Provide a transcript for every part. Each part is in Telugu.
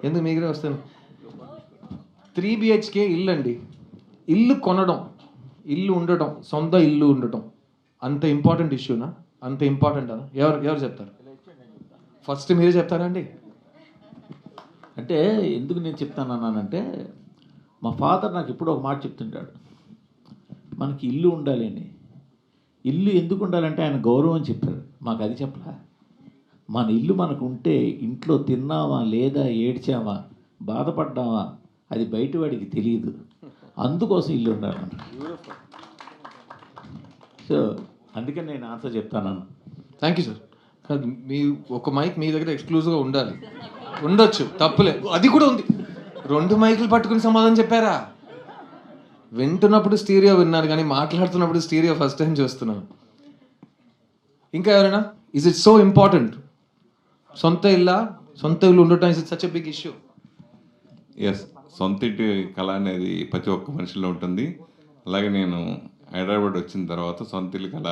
ఎందుకు మీరే వస్తాను. 3 BHK ఇల్లు అండి. ఇల్లు కొనడం, ఇల్లు ఉండటం, సొంత ఇల్లు ఉండటం అంత ఇంపార్టెంట్ ఇష్యూనా? అంత ఇంపార్టెంట్ అనా? ఎవరు చెప్తారు? ఫస్ట్ మీరే చెప్తారా అండి? అంటే ఎందుకు నేను చెప్తానన్నానంటే, మా ఫాదర్ నాకు ఎప్పుడూ ఒక మాట చెప్తుంటాడు, మనకి ఇల్లు ఉండాలి అని. ఇల్లు ఎందుకు ఉండాలంటే ఆయన గౌరవం చెప్పారు, మాకు అది చెప్పలా. మన ఇల్లు మనకు ఉంటే ఇంట్లో తిన్నామా లేదా ఏడ్చామా బాధపడ్డామా అది బయటవాడికి తెలియదు, అందుకోసం ఇల్లు ఉండాలన్న. సో అందుకని నేను ఆన్సర్ చెప్తాను. Thank you sir. కాదు, మీ ఒక మైక్ మీ దగ్గర ఎక్స్క్లూజివ్గా ఉండాలి, ఉండొచ్చు, తప్పులేదు, అది కూడా ఉంది. 2 మైకులు పట్టుకుని సమాధానం చెప్పారా? వింటున్నప్పుడు స్టీరియో విన్నాను, కానీ మాట్లాడుతున్నప్పుడు స్టీరియో ఫస్ట్ టైం చూస్తున్నాను. ఇంకా ఎవరైనా? Is it so important? సొంత ఇల్లు ఉండటం is it such a big issue? Yes, సొంత ఇంటి కళ అనేది ప్రతి ఒక్క మనిషిలో ఉంటుంది. అలాగే నేను హైదరాబాద్ వచ్చిన తర్వాత సొంత ఇల్లు కళ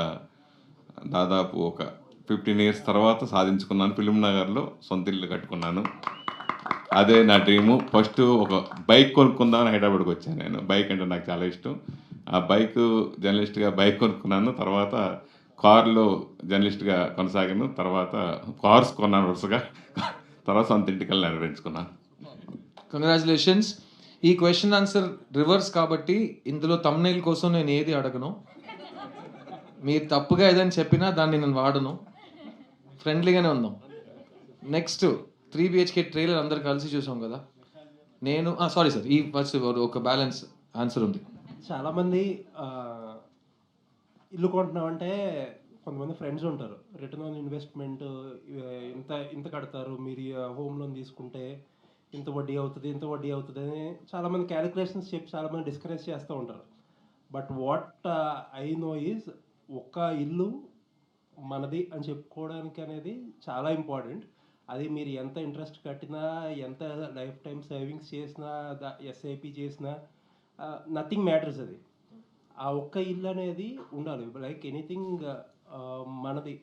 దాదాపు ఒక 15 years తర్వాత సాధించుకున్నాను. ఫిలిం నగర్లో సొంత ఇల్లు కట్టుకున్నాను. అదే నా డ్రీము. ఫస్ట్ ఒక బైక్ కొనుక్కుందామని హైదరాబాద్కి వచ్చాను నేను. బైక్ అంటే నాకు చాలా ఇష్టం. ఆ బైక్ జర్నలిస్ట్గా బైక్ కొనుక్కున్నాను. తర్వాత కార్లో జర్నలిస్ట్గా కొనసాగాను. తర్వాత కార్స్ కొన్నాను వరుసగా. తర్వాత సొంత ఇంటికల్లా నెరవేర్చుకున్నాను. కంగ్రాచులేషన్స్. ఈ క్వశ్చన్ ఆన్సర్ రివర్స్ కాబట్టి ఇందులో తమ్నైల్ కోసం నేను ఏది అడగను. మీరు తప్పుగా ఏదైనా చెప్పినా దాన్ని నేను వాడను. ఫ్రెండ్లీగానే ఉందాం. నెక్స్ట్ 3 BHK ట్రైలర్ అందరు కలిసి చూసాం కదా. నేను సారీ సార్, ఈ ఫస్ట్ ఒక బ్యాలెన్స్ ఆన్సర్ ఉంది. చాలామంది ఇల్లు కొంటున్నామంటే కొంతమంది ఫ్రెండ్స్ ఉంటారు, రిటర్న్ ఆన్ ఇన్వెస్ట్మెంట్ ఇంత కడతారు, మీరు హోమ్ లోన్ తీసుకుంటే ఇంత వడ్డీ అవుతుంది అని చాలామంది క్యాలిక్యులేషన్స్ చెప్పి చాలామంది డిస్కరేజ్ చేస్తూ ఉంటారు. But what I know is, ఒక్క ఇల్లు మనది అని చెప్పుకోవడానికి అనేది చాలా ఇంపార్టెంట్. అది మీరు ఎంత ఇంట్రెస్ట్ కట్టినా, ఎంత లైఫ్ టైం సేవింగ్స్ చేసినా, ఎస్ఐపి చేసినా, నథింగ్ మ్యాటర్స్. అది ఆ ఒక్క ఇల్లు అనేది ఉండాలి. లైక్ ఎనీథింగ్ మనది.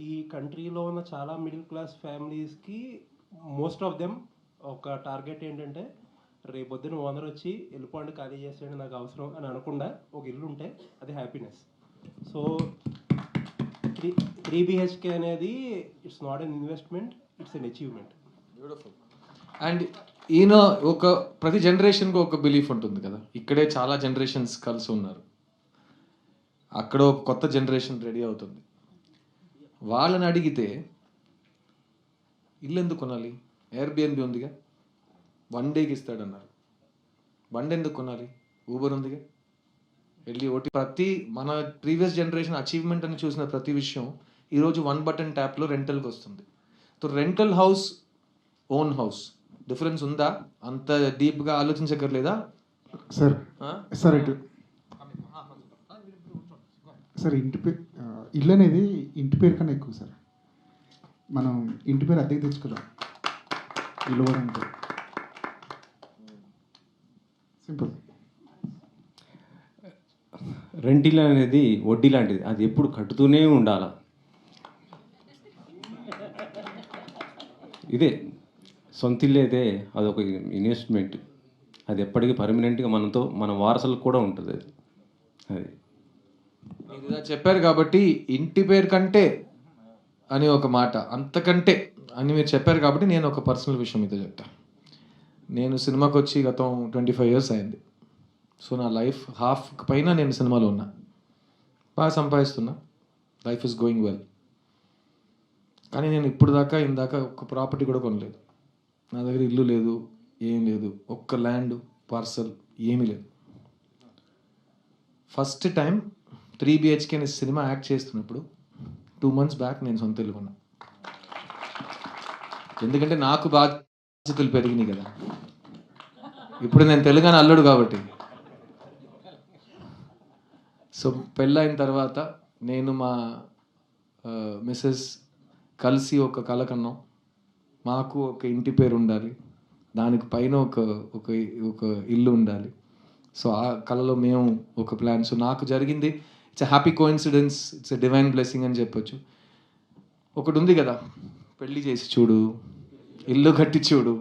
ఈ కంట్రీలో ఉన్న చాలా మిడిల్ క్లాస్ ఫ్యామిలీస్కి మోస్ట్ ఆఫ్ దెమ్ ఒక టార్గెట్ ఏంటంటే, రేపొద్దున ఓనర్ వచ్చి వెళ్ళిపోండి, ఖాళీ చేసేయండి, నాకు అవసరం అని అనకుండా ఒక ఇల్లు ఉంటే అది హ్యాపీనెస్. సో 3 BHK అనేది it's not an investment, it's an achievement. Beautiful. And ఈయన ప్రతి జనరేషన్కి ఒక బిలీఫ్ ఉంటుంది కదా. ఇక్కడే చాలా జనరేషన్స్ కలిసి ఉన్నారు, అక్కడ ఒక కొత్త జనరేషన్ రెడీ అవుతుంది. వాళ్ళని అడిగితే ఇల్లు ఎందుకు కొనాలి? ఎయిర్బిఎన్బి ఉందిగా, 1 dayకి ఇస్తాడన్నారు. బండి ఎందుకు కొనాలి? ఊబర్ ఉందిగా, వెళ్ళి ప్రతి మన ప్రీవియస్ జనరేషన్ అచీవ్మెంట్ అని చూసిన ప్రతి విషయం ఈరోజు 1 button ట్యాప్లో రెంటల్కి వస్తుంది. So rental house, own house difference ఉందా? అంత డీప్గా ఆలోచించక్కర్లేదా సార్? సార్ సార్ ఇల్లు అనేది ఇంటి పేరు కన్నా ఎక్కువ సార్. మనం ఇంటి పేరు అద్దెకి తెచ్చుకోదాం, ఇల్లు కూడా అంటే సింపుల్. రెంటిల్లు అనేది వడ్డీ లాంటిది, అది ఎప్పుడు కట్టుతూనే ఉండాలి. ఇదే సొంత ఇల్లు అయితే అదొక ఇన్వెస్ట్మెంట్, అది ఎప్పటికీ పర్మనెంట్గా మన వారసులకు కూడా ఉంటుంది. అది మీరు ఇలా చెప్పారు కాబట్టి ఇంటి పేరు కంటే అని ఒక మాట, అంతకంటే అని మీరు చెప్పారు కాబట్టి నేను ఒక పర్సనల్ విషయం మీతో చెప్తాను. నేను సినిమాకి వచ్చి గతం 25 years అయింది. సో నా లైఫ్ హాఫ్ పైన నేను సినిమాలో ఉన్నా, బాగా సంపాదిస్తున్నా, లైఫ్ ఇస్ గోయింగ్ వెల్. కానీ నేను ఇందాక ఒక ప్రాపర్టీ కూడా కొనలేదు. నా దగ్గర ఇల్లు లేదు, ఏం లేదు, ఒక్క ల్యాండ్ పార్సల్ ఏమీ లేదు. ఫస్ట్ టైం 3 BHK అనే సినిమా యాక్ట్ చేస్తున్నప్పుడు 2 months బ్యాక్ నేను సొంత ఇల్లు కొన్నా. ఎందుకంటే నాకు బాధ్యతలు పెరిగినాయి కదా. ఇప్పుడు నేను తెలంగాణ అల్లుడు కాబట్టి. సో పెళ్ళైన తర్వాత నేను మా మిస్సెస్ కలిసి ఒక కల కన్నాం, మాకు ఒక ఇంటి పేరు ఉండాలి, దానికి పైన ఒక ఇల్లు ఉండాలి. సో ఆ కళలో మేము ఒక ప్లాన్. సో నాకు జరిగింది it's a happy coincidence, it's a divine blessing అని చెప్పొచ్చు. ఒకటి ఉంది కదా, పెళ్ళి చేసి చూడు, ఇల్లు కట్టి చూడు,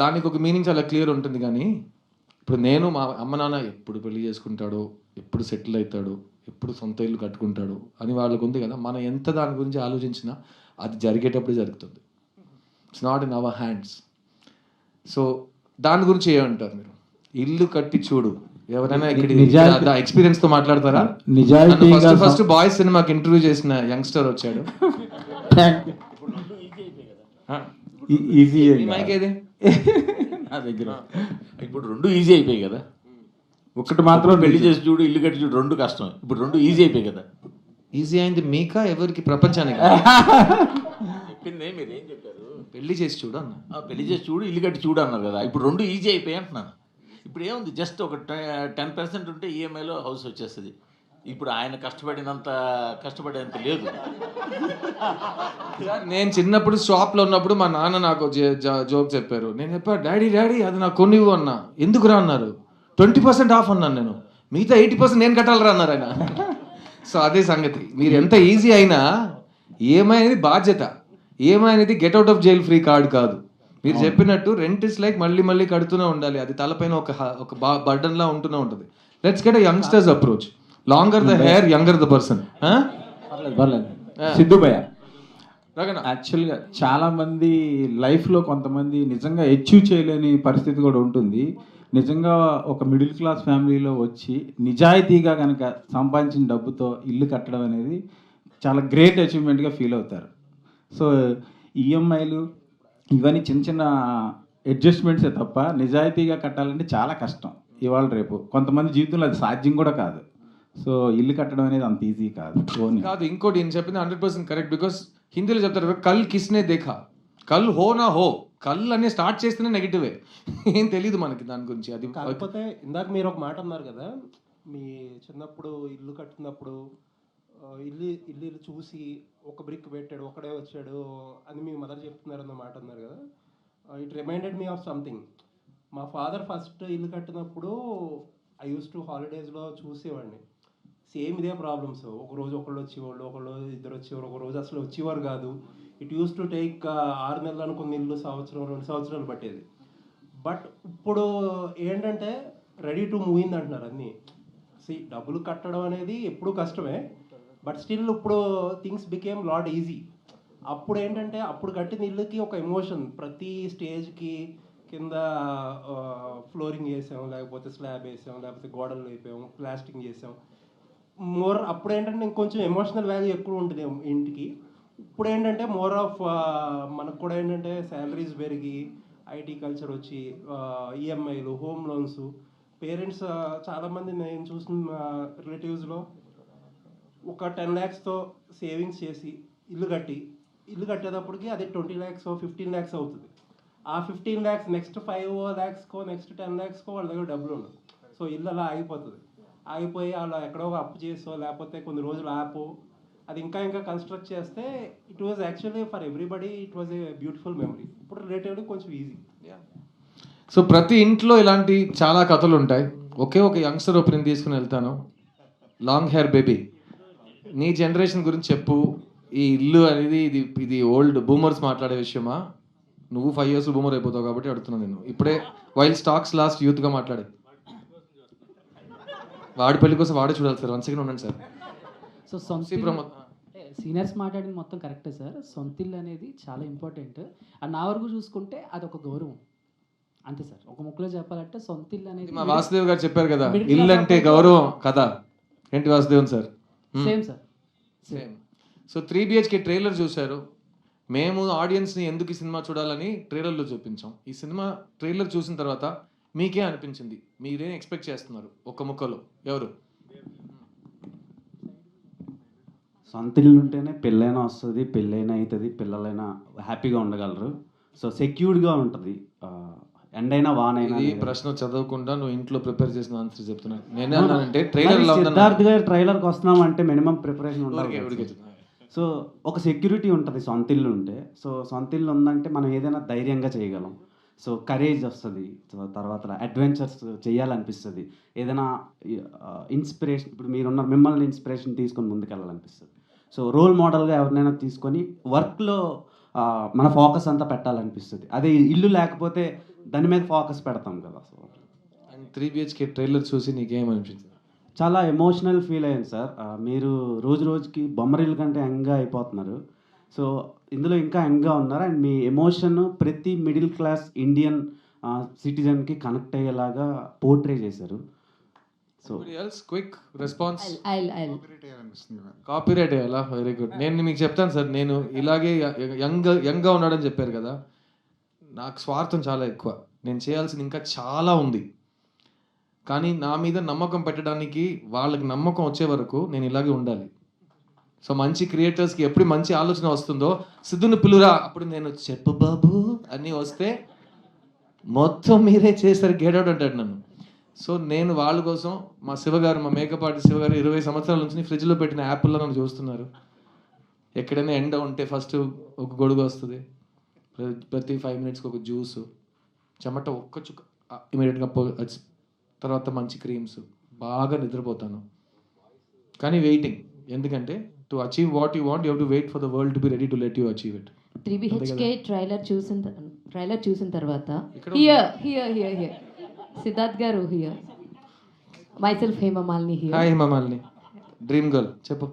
దానికి ఒక మీనింగ్ చాలా క్లియర్ ఉంటుంది. కానీ ఇప్పుడు నేను మా అమ్మ నాన్న ఎప్పుడు పెళ్లి చేసుకుంటాడో, ఎప్పుడు సెటిల్ అవుతాడో, ఎప్పుడు సొంత ఇల్లు కట్టుకుంటాడు అని వాళ్ళకు ఉంది కదా. మనం ఎంత దాని గురించి ఆలోచించినా అది జరిగేటప్పుడు జరుగుతుంది. It's not in our hands. So దాని గురించి ఏమంటారు మీరు? ఇల్లు కట్టి చూడు, ఎవరైనా ఇక్కడ ఎక్స్పీరియన్స్ తో మాట్లాడతారా? ఫస్ట్ బాయ్స్ సినిమాకి ఇంటర్వ్యూ చేసిన యంగ్స్టర్ వచ్చాడు. ఈజీ మైక్ ఏది నా దగ్గర. ఇప్పుడు రెండు ఈజీ అయిపోయాయి కదా. ఒకటి మాత్రం పెళ్లి చేసి చూడు, ఇల్లు కట్టి చూడు, రెండు కష్టం. ఇప్పుడు రెండు ఈజీ అయిపోయాయి కదా. ఈజీ అయింది మీకా ఎవరికి? ప్రపంచానికి. చెప్పిందే మీరు ఏం చెప్పారు? పెళ్లి చేసి చూడు అన్న. పెళ్లి చేసి చూడు, ఇల్లు కట్టి చూడు అన్నారు కదా. ఇప్పుడు రెండు ఈజీ అయిపోయాయి అంటున్నాను. ఇప్పుడు ఏముంది, జస్ట్ ఒక 10% ఉంటే ఈఎంఐలో హౌస్ వచ్చేస్తుంది. ఇప్పుడు ఆయన కష్టపడేంత లేదు. నేను చిన్నప్పుడు షాప్లో ఉన్నప్పుడు మా నాన్న నాకు జోక్ చెప్పారు. నేను చెప్పా, డాడీ అది నాకు కొనివ్వు అన్నా. ఎందుకురా అన్నారు. 20% ఆఫ్ అన్నాను నేను. మిగతా 80% నేను కట్టాలరా అన్నారు ఆయన. సో అదే సంగతి. మీరు ఎంత ఈజీ అయినా ఈఎంఐ అనేది బాధ్యత. ఈఎంఐ అనేది get out of jail free card కాదు. మీరు చెప్పినట్టు రెంట్ ఇస్ లైక్ మళ్ళీ కడుతూనే ఉండాలి. అది తలపైన ఒక బర్డన్ లా ఉంటూనే ఉంటుంది. Let's get a youngsters approach. Longer the hair, younger the person. పర్లేదు సిద్ధు భయ్య. రగన, యాక్చువల్గా చాలామంది లైఫ్లో కొంతమంది నిజంగా అచీవ్ చేయలేని పరిస్థితి కూడా ఉంటుంది. నిజంగా ఒక మిడిల్ క్లాస్ ఫ్యామిలీలో వచ్చి నిజాయితీగా కనుక సంపాదించిన డబ్బుతో ఇల్లు కట్టడం అనేది చాలా గ్రేట్ అచీవ్మెంట్గా ఫీల్ అవుతారు. సో ఈఎంఐలు ఇవన్నీ చిన్న అడ్జస్ట్మెంట్సే తప్ప నిజాయితీగా కట్టాలంటే చాలా కష్టం ఇవాళ రేపు. కొంతమంది జీవితంలో అది సాధ్యం కూడా కాదు. సో ఇల్లు కట్టడం అనేది అంత ఈజీ కాదు. ఇంకోటి నేను చెప్పింది 100% కరెక్ట్. బికాస్ హిందీలో చెప్తారు, కల్ కిస్నే దేఖా, కల్ హో నా హో. కల్ అనే స్టార్ట్ చేస్తేనే నెగిటివే. ఏం తెలీదు మనకి దాని గురించి. అది కాకపోతే ఇందాక మీరు ఒక మాట అన్నారు కదా, మీ చిన్నప్పుడు ఇల్లు కట్టినప్పుడు ఇల్లు చూసి ఒక బ్రిక్ పెట్టాడు, ఒకడే వచ్చాడు అని మీ మదర్ చెప్తున్నారన్న మాట అన్నారు కదా. It reminded me of something. మా ఫాదర్ ఫస్ట్ ఇల్లు కట్టినప్పుడు ఐ యూస్ టు హాలిడేస్లో చూసేవాడిని. సేమ్ ఇదే ప్రాబ్లమ్స్. ఒకరోజు ఒకళ్ళు వచ్చేవాళ్ళు, ఒకళ్ళు ఇద్దరు వచ్చేవారు, ఒక రోజు అసలు వచ్చేవారు కాదు. ఇట్ యూస్ టు టేక్ 6 నెలలు అనుకున్న ఇల్లు సంవత్సరం 2 సంవత్సరాలు పట్టేది. బట్ ఇప్పుడు ఏంటంటే రెడీ టు మూవ్ ఇన్ అంటున్నారు అన్నీ. డబ్బులు కట్టడం అనేది ఎప్పుడూ కష్టమే. బట్ స్టిల్ ఇప్పుడు థింగ్స్ బికేమ్ లాట్ ఈజీ. అప్పుడు ఏంటంటే అప్పుడు కట్టిన ఇల్లుకి ఒక ఎమోషన్. ప్రతి స్టేజ్కి కింద ఫ్లోరింగ్ వేసాం, లేకపోతే స్లాబ్ వేసాం, లేకపోతే గోడలు వేపాం, ప్లాస్టింగ్ చేసాం. అప్పుడు ఏంటంటే ఇంకొంచెం ఎమోషనల్ వాల్యూ ఎక్కువ ఉంటుంది ఇంటికి. ఇప్పుడు ఏంటంటే మోర్ ఆఫ్ మనకు కూడా ఏంటంటే శాలరీస్ పెరిగి ఐటీ కల్చర్ వచ్చి ఈఎంఐలు, హోమ్ లోన్స్, పేరెంట్స్ చాలామంది నేను చూసిన రిలేటివ్స్లో ఒక 10 lakhsతో సేవింగ్స్ చేసి ఇల్లు కట్టేటప్పటికి అది 20 lakhs 15 lakhs అవుతుంది. ఆ 15 lakhs నెక్స్ట్ 5 lakhsకో నెక్స్ట్ 10 lakhsకో వాళ్ళ దగ్గర డబ్బులు ఉండదు. సో ఇల్లు అలా ఆగిపోయి వాళ్ళు ఎక్కడో అప్పు చేసో లేకపోతే కొన్ని రోజులు అది ఇంకా కన్స్ట్రక్ట్ చేస్తే it was actually for everybody it was a beautiful memory. ఇప్పుడు రిలేటివ్లీ కొంచెం ఈజీ. సో ప్రతి ఇంట్లో ఇలాంటి చాలా కథలు ఉంటాయి. ఒక యంగ్స్టర్ ఒపీనియన్ తీసుకుని వెళ్తాను. లాంగ్ హెయిర్ బేబీ, నీ జనరేషన్ గురించి చెప్పు. ఈ ఇల్లు అనేది ఇది ఓల్డ్ బూమర్స్ మాట్లాడే విషయమా? నువ్వు 5 years బూమర్ అయిపోతావు కాబట్టి అడుగుతున్నాను నేను. ఇప్పుడే వైల్ స్టాక్స్ లాస్ట్ యూత్గా మాట్లాడే వాడి పెళ్లి కోసం వాడే చూడాలి సార్. 1 second ఉండండి సార్. సో సీనియర్స్ మాట్లాడింది మొత్తం కరెక్టే సార్. సొంత ఇల్లు అనేది చాలా ఇంపార్టెంట్. అండ్ నా వరకు చూసుకుంటే అది ఒక గౌరవం అంతే సార్. ఒక ముక్కలో చెప్పాలంటే సొంత ఇల్లు అనేది మా వాసుదేవ్ గారు చెప్పారు కదా, ఇల్లు అంటే గౌరవం కదా. ఏంటి Vasudevan sir? Same sir, same. So 3 BHK trailer చూశారు. మేము ఆడియన్స్ని ఎందుకు ఈ సినిమా చూడాలని ట్రైలర్లో చూపించాం. ఈ సినిమా ట్రైలర్ చూసిన తర్వాత మీకే అనిపించింది? మీరేం ఎక్స్పెక్ట్ చేస్తున్నారు? ఒక ముక్కలో ఎవరు? సొంత ఇల్లు ఉంటేనే పెళ్ళైనా వస్తుంది, పెళ్ళైనా అవుతుంది, పిల్లలైనా హ్యాపీగా ఉండగలరు. సో సెక్యూర్డ్గా ఉంటుంది. ఎండైనా వానైనా. ఈ ప్రశ్న చదవకుండా నువ్వు ఇంట్లో ప్రిపేర్ చేసిన ఆన్సర్ చెప్తున్నాను. నేనే అన్నానంటే ట్రైలర్ సిద్ధార్థ్ గారు ట్రైలర్కి వస్తున్నాం అంటే మినిమం ప్రిపరేషన్ ఉండాలి. సో ఒక సెక్యూరిటీ ఉంటుంది సొంత ఇల్లు ఉంటే. సో సొంత ఇల్లు ఉందంటే మనం ఏదైనా ధైర్యంగా చేయగలం. సో కరేజ్ వస్తుంది. సో తర్వాత అడ్వెంచర్స్ చేయాలనిపిస్తుంది. ఏదైనా ఇన్స్పిరేషన్, ఇప్పుడు మీరున్నారు, మిమ్మల్ని ఇన్స్పిరేషన్ తీసుకొని ముందుకెళ్ళాలనిపిస్తుంది. సో రోల్ మోడల్గా ఎవరినైనా తీసుకొని వర్క్లో మన ఫోకస్ అంతా పెట్టాలనిపిస్తుంది. అదే ఇల్లు లేకపోతే దాని మీద ఫోకస్ పెడతాం కదా. సో అండ్ 3 BHK ట్రైలర్ చూసి నీకేమనిపించింది? చాలా ఎమోషనల్ ఫీల్ అయ్యాను సార్. మీరు రోజు రోజుకి బొమ్మరిల్లు కంటే యంగ్గా అయిపోతున్నారు. సో ఇందులో ఇంకా యంగ్గా ఉన్నారు. అండ్ మీ ఎమోషన్ ప్రతి మిడిల్ క్లాస్ ఇండియన్ సిటిజన్కి కనెక్ట్ అయ్యేలాగా పోర్ట్రే చేశారు. So quick response. అనిపిస్తుంది కదా. కాపీరైట్ అయ్యాలా? Very good. నేను మీకు చెప్తాను సార్, నేను ఇలాగే యంగ్గా ఉన్నాడని చెప్పారు కదా, నాకు స్వార్థం చాలా ఎక్కువ. నేను చేయాల్సింది ఇంకా చాలా ఉంది. కానీ నా మీద నమ్మకం పెట్టడానికి వాళ్ళకి నమ్మకం వచ్చే వరకు నేను ఇలాగే ఉండాలి. సో మంచి క్రియేటర్స్కి ఎప్పుడు మంచి ఆలోచన వస్తుందో, సిద్ధుని పిలురా, అప్పుడు నేను చెప్పు బాబు అని వస్తే మొత్తం మీరే చేస్తారు గేడౌట్ అంటాడు నన్ను. సో నేను వాళ్ళ కోసం, మా శివగారు, మా మేకప్ ఆర్టిస్ట్ శివగారు 20 సంవత్సరాల నుంచి ఫ్రిడ్జ్లో పెట్టిన యాపిల్లో నన్ను చూస్తున్నారు. ఎక్కడైనా ఎండ ఉంటే ఫస్ట్ ఒక గొడుగు వస్తుంది, ప్రతి 5 మినిట్స్కి ఒక జ్యూసు, చెమట ఒక్క చుక్క ఇమీడియట్గా తర్వాత మంచి క్రీమ్స్, బాగా నిద్రపోతాను. కానీ వెయిటింగ్, ఎందుకంటే to achieve what you want you have to wait for the world to be ready to let you achieve it. 3 BHK trailer చూసిన తర్వాత ఇక్కడ here Siddharth garu here, myself Hemamalini here. Hi Himamalini, dream girl, చెప్పు.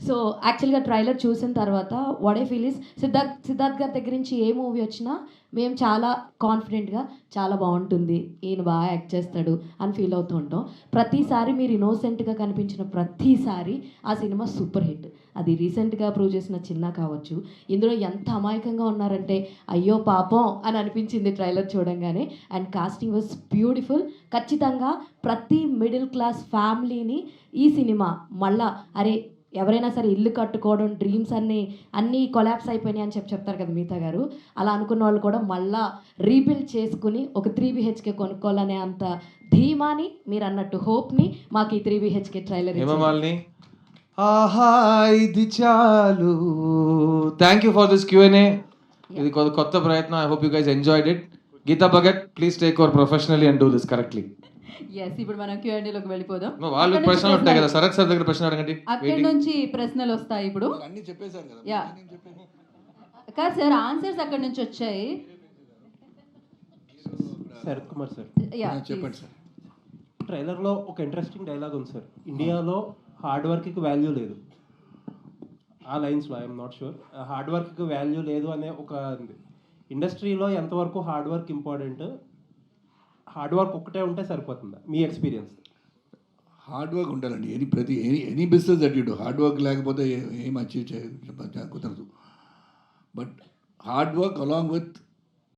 సో యాక్చువల్గా ట్రైలర్ చూసిన తర్వాత what I feel is, Siddharth గారి దగ్గర నుంచి ఏ మూవీ వచ్చినా మేము చాలా కాన్ఫిడెంట్గా చాలా బాగుంటుంది, ఈయన బాగా యాక్ట్ చేస్తాడు అని ఫీల్ అవుతూ ఉంటాం. ప్రతిసారి మీరు ఇన్నోసెంట్గా కనిపించిన ప్రతిసారి ఆ సినిమా సూపర్ హిట్. అది రీసెంట్గా ప్రూవ్ చేసిన చిన్న కావచ్చు. ఇందులో ఎంత అమాయకంగా ఉన్నారంటే అయ్యో పాపం అని అనిపించింది ట్రైలర్ చూడంగానే. And casting was beautiful. ఖచ్చితంగా ప్రతి మిడిల్ క్లాస్ ఫ్యామిలీని ఈ సినిమా మళ్ళా, అరే ఎవరైనా సరే ఇల్లు కట్టుకోవడం డ్రీమ్స్ అన్నీ కొలాప్స్ అయిపోయినాయి అని చెప్తారు కదా మిగతా గారు, అలా అనుకున్న వాళ్ళు కూడా మళ్ళా రీబిల్డ్ చేసుకుని ఒక 3 BHK కొనుక్కోవాలనే అంత ధీమాని, మీరు అన్నట్టు హోప్ని మాకు ఈ 3 BHK ట్రైలర్. హేమమాలిని, ఆహా ఇది చాలు. Thank you for this Q&A. ఇది కొత్త ప్రయత్నం. I hope you guys enjoyed it. Geeta Bhagat, please take over professionally and do this correctly. Yes, ఇప్పుడు మనం Q&Aలోకి వెళ్ళిపోదాం. వాళ్ళు ప్రశ్నలు ఉంటాయి కదా, శరత్ సార్ దగ్గర ప్రశ్న అడగండి. అక్కడి నుంచి ప్రశ్నలు వస్తాయి ఇప్పుడు. అన్ని చెప్పేశారు కదా. యా కాదు సార్, ఆన్సర్స్ అక్కడి నుంచి వచ్చాయి. శరత్ కుమార్ సార్, యా చెప్పండి సార్. ట్రైలర్లో ఒక ఇంట్రెస్టింగ్ డైలాగ్ ఉంది సార్, ఇండియాలో హార్డ్ వర్క్కి వాల్యూ లేదు. ఆ లైన్స్లో ఐఎమ్ నాట్ షూర్, హార్డ్ వర్క్కి వాల్యూ లేదు అనే ఒక ఇండస్ట్రీలో ఎంతవరకు hard work important, hard work ఒక్కటే ఉంటే సరిపోతుందా మీ ఎక్స్పీరియన్స్? హార్డ్ వర్క్ ఉండాలండి. Any business that you do, hard work లేకపోతే ఏం అచీవ్ కుదరదు. But hard work along with